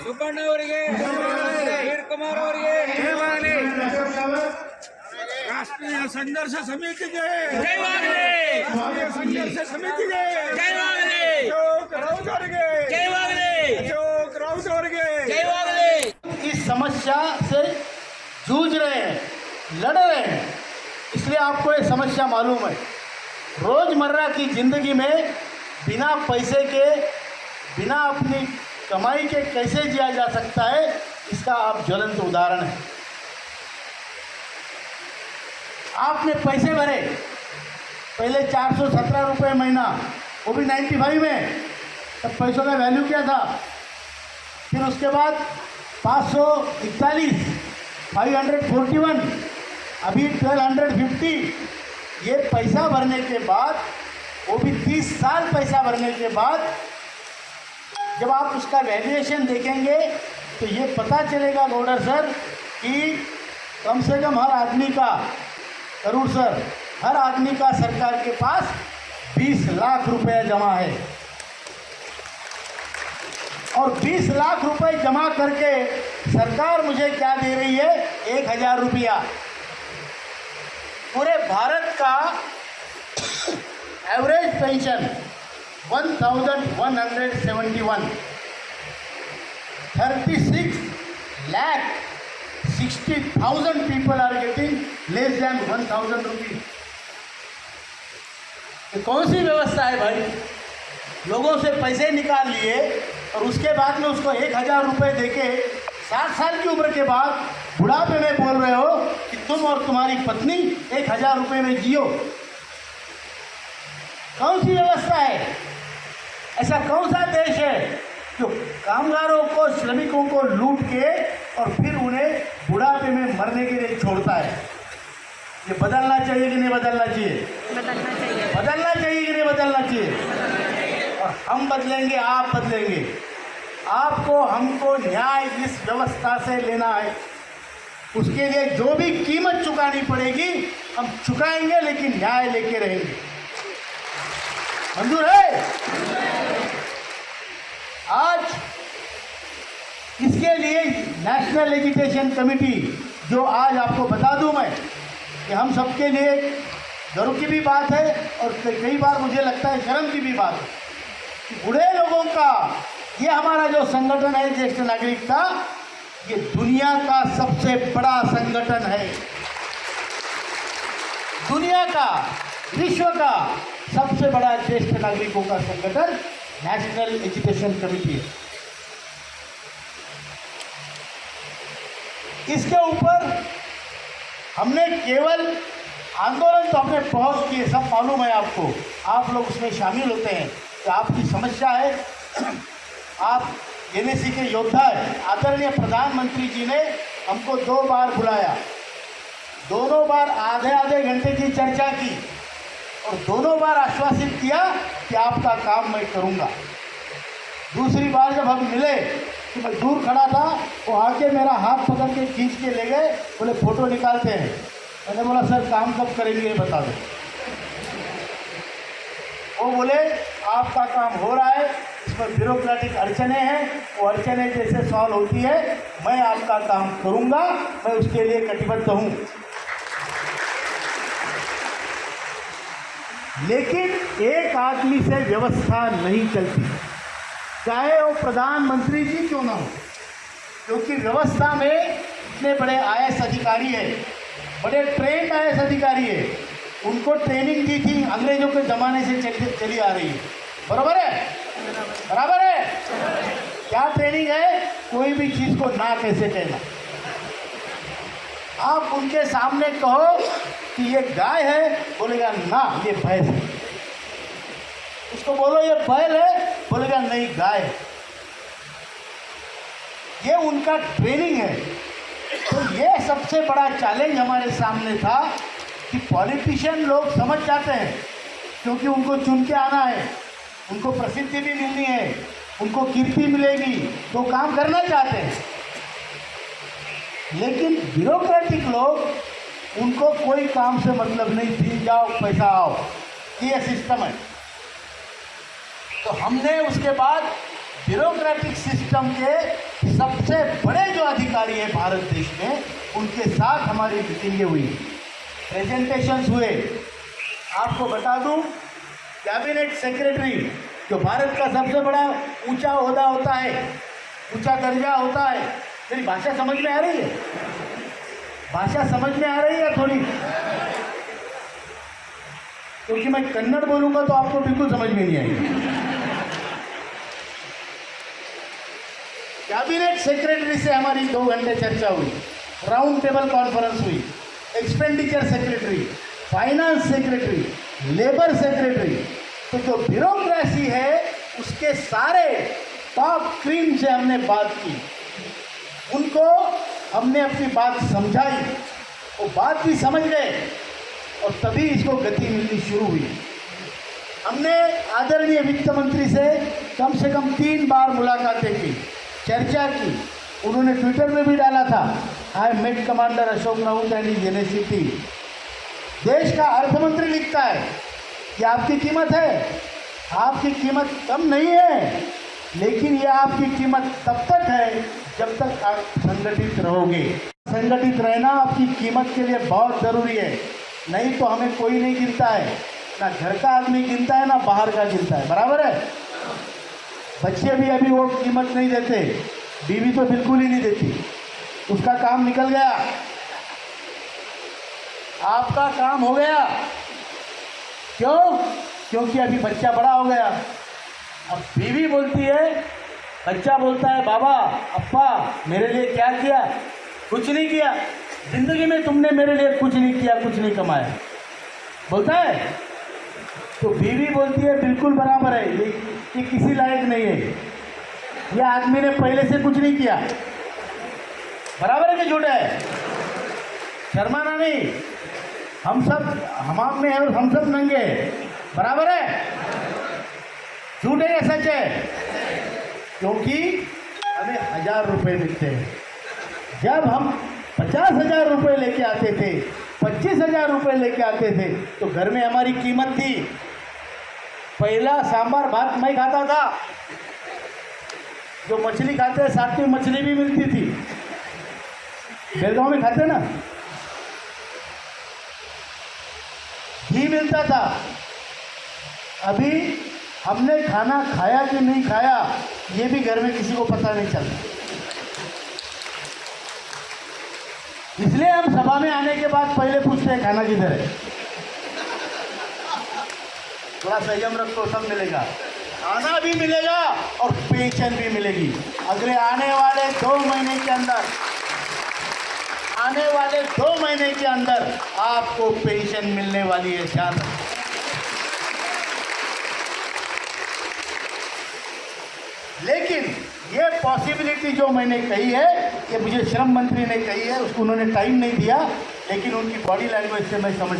ಸುಬ್ಬಣ್ಣ ಅವರಿಗೆ, ವೀರ್ ಕುಮಾರ್ ಅವರಿಗೆ, ರಾಷ್ಟ್ರೀಯ ಸಂಘರ್ಷ ಸಮಿತಿಗೆ ಜಯವಾಗಲಿ, ರಾಷ್ಟ್ರೀಯ ಸಂಘರ್ಷ ಸಮಿತಿಗೆ ಜಯವಾಗಲಿ, ಅಶೋಕ್ ರಾउत ಅವರಿಗೆ ಜಯವಾಗಲಿ, ಅಶೋಕ್ ರಾउत ಅವರಿಗೆ ಜಯವಾಗಲಿ। इस समस्या से जूझ रहे हैं, लड़ रहे हैं, इसलिए आपको ये समस्या मालूम है। रोज़मर्रा की ज़िंदगी में बिना पैसे के, बिना अपनी कमाई के कैसे जिया जा सकता है, इसका आप ज्वलंत उदाहरण है। आपने पैसे भरे, पहले 417 रुपये महीना, वो भी 95 में, तब पैसों का वैल्यू क्या था। फिर उसके बाद 541, 541, अभी 1250। ये पैसा भरने के बाद, वो भी 30 साल पैसा भरने के बाद जब आप उसका वैल्यूएशन देखेंगे तो ये पता चलेगा गौडर सर कि कम से कम हर आदमी का, करूर सर, हर आदमी का सरकार के पास 20 लाख रुपए जमा है। और 20 लाख रुपए जमा करके सरकार मुझे क्या दे रही है, 1000 रुपया। पूरे भारत का average pension 1171, 36,60,000 people are getting less than 1000 rupees। ये कौन सी व्यवस्था है भाई? लोगों से पैसे निकाल लिए और उसके बाद में उसको 1000 रुपये देके 60 साल की उम्र के बाद बुढ़ापे में बोल रहे हो कि तुम और तुम्हारी पत्नी 1000 रुपये में जियो। कौन सी व्यवस्था है? ऐसा कौन सा देश है जो कामगारों को, श्रमिकों को लूट के और फिर उन्हें बुढ़ापे में मरने के लिए छोड़ता है? ये बदलना चाहिए कि नहीं बदलना चाहिए? बदलना चाहिए। बदलना चाहिए कि नहीं बदलना चाहिए? और हम बदलेंगे, आप बदलेंगे। आपको, हमको न्याय इस व्यवस्था से लेना है। उसके लिए जो भी कीमत चुकानी पड़ेगी हम चुकाएंगे, लेकिन न्याय लेके रहेंगे। मंजूर है? आज इसके लिए नेशनल एजुकेशन कमेटी, जो आज आपको बता दूं मैं कि हम सबके लिए गर्व की भी बात है और कई बार मुझे लगता है शर्म की भी बात है कि बूढ़े लोगों का ये हमारा जो संगठन है ज्येष्ठ नागरिक का, ये दुनिया का सबसे बड़ा संगठन है। दुनिया का, विश्व का सबसे बड़ा ज्येष्ठ नागरिकों का संगठन नेशनल एजुकेशन कमेटी है। इसके ऊपर हमने केवल आंदोलन तो हमने बहुत किए, सब मालूम है आपको, आप लोग उसमें शामिल होते हैं कि आपकी समस्या है। आप एनएसी के योद्धा है। आदरणीय प्रधानमंत्री जी ने हमको 2 बार बुलाया, दोनों बार आधे आधे घंटे की चर्चा की और दोनों बार आश्वासित किया कि आपका काम मैं करूंगा। दूसरी बार जब हम मिले कि मैं दूर खड़ा था, वो आके मेरा हाथ पकड़ के खींच के ले गए, बोले फोटो निकालते हैं। मैंने बोला सर काम कब करेंगे ये बता दो। वो बोले आपका काम हो रहा है, इसमें ब्यूरोक्रेटिक अड़चने हैं, वो अड़चने जैसे सॉल्व होती है मैं आपका काम करूंगा, मैं उसके लिए कटिबद्ध हूँ। लेकिन एक आदमी से व्यवस्था नहीं चलती, चाहे वो प्रधानमंत्री जी क्यों ना हो, क्योंकि व्यवस्था में इतने बड़े IAS अधिकारी है, बड़े ट्रेंड IAS अधिकारी है, उनको ट्रेनिंग दी थी अंग्रेजों के ज़माने से चली आ रही है। बराबर है? बराबर है? क्या ट्रेनिंग है? कोई भी चीज़ को ना कैसे कहना। आप उनके सामने कहो कि ये गाय है, बोलेगा ना ये भैंस है। उसको बोलो ये बैल है, बोलेगा नहीं गाय है। ये उनका ट्रेनिंग है। तो ये सबसे बड़ा चैलेंज हमारे सामने था कि पॉलिटिशियन लोग समझ जाते हैं, क्योंकि उनको चुन के आना है, उनको प्रसिद्धि भी मिलनी है, उनको कीर्ति मिलेगी, तो काम करना चाहते हैं। लेकिन ब्यूरोक्रेटिक लोग, उनको कोई काम से मतलब नहीं, दी जाओ पैसा आओ, ये सिस्टम है। तो हमने उसके बाद ब्यूरोक्रेटिक सिस्टम के सबसे बड़े जो अधिकारी हैं भारत देश में, उनके साथ हमारी मीटिंगें हुई, प्रेजेंटेशंस हुए। आपको बता दूं, कैबिनेट सेक्रेटरी जो भारत का सबसे बड़ा ऊंचा ओहदा होता है, ऊंचा दर्जा होता है। मेरी भाषा समझ में आ रही है? भाषा समझ में आ रही है थोड़ी? क्योंकि मैं कन्नड़ बोलूंगा तो आपको बिल्कुल समझ में नहीं आएगी। कैबिनेट सेक्रेटरी से हमारी 2 घंटे चर्चा हुई, राउंड टेबल कॉन्फ्रेंस हुई, expenditure secretary, finance secretary, labour secretary. तो जो ब्यूरोक्रेसी है उसके सारे टॉप क्रीम से हमने बात की, उनको हमने अपनी बात समझाई, वो बात भी समझ गए और तभी इसको गति मिलनी शुरू हुई। हमने आदरणीय वित्त मंत्री से कम 3 बार मुलाकातें की, चर्चा की। उन्होंने ट्विटर में भी डाला था, I met commander Ashok Raut and his NSC team. देश का अर्थमंत्री लिखता है कि आपकी कीमत है, आपकी कीमत कम नहीं है, लेकिन ये आपकी कीमत तब तक है जब तक आप संगठित रहोगे। संगठित रहना आपकी कीमत के लिए बहुत ज़रूरी है, नहीं तो हमें कोई नहीं गिनता है, ना घर का आदमी गिनता है ना बाहर का गिनता है। बराबर है? बच्चे भी अभी वो कीमत नहीं देते, बीवी तो बिल्कुल ही नहीं देती, उसका काम निकल गया, आपका काम हो गया। क्यों? क्योंकि अभी बच्चा बड़ा हो गया। अब बीवी बोलती है, बच्चा बोलता है, बाबा अप्पा मेरे लिए क्या किया? कुछ नहीं किया, जिंदगी में तुमने मेरे लिए कुछ नहीं किया, कुछ नहीं कमाया, बोलता है। तो बीवी बोलती है बिल्कुल बराबर है, ये किसी लायक नहीं है, ये आदमी ने पहले से कुछ नहीं किया। बराबर है कि झूठ है? शर्माना नहीं, हम सब हमाम में है और हम सब नंगे हैं। बराबर है? झूठ है या सच है? क्योंकि हमें 1000 रुपये मिलते हैं। जब हम 50,000 रुपये लेके आते थे, 25,000 रुपये लेके आते थे, तो घर में हमारी कीमत थी। पहला सांभर भात मैं खाता था, जो मछली खाते हैं साथ में मछली भी मिलती थी। बेलगांव में खाते ना, घी मिलता था। अभी हमने खाना खाया कि नहीं खाया ये भी घर में किसी को पता नहीं चलता। इसलिए हम सभा में आने के बाद पहले पूछते हैं खाना किधर है। थोड़ा संयम रखो, सब मिलेगा, खाना भी मिलेगा और पेंशन भी मिलेगी। अगले आने वाले 2 महीने के अंदर, आने वाले 2 महीने के अंदर आपको पेंशन मिलने वाली है। ध्यान रखो। लेकिन ये पॉसिबिलिटी जो मैंने कही है, ये मुझे श्रम मंत्री ने कही है, उसको उन्होंने टाइम नहीं दिया, लेकिन उनकी बॉडी लैंग्वेज से मैं समझ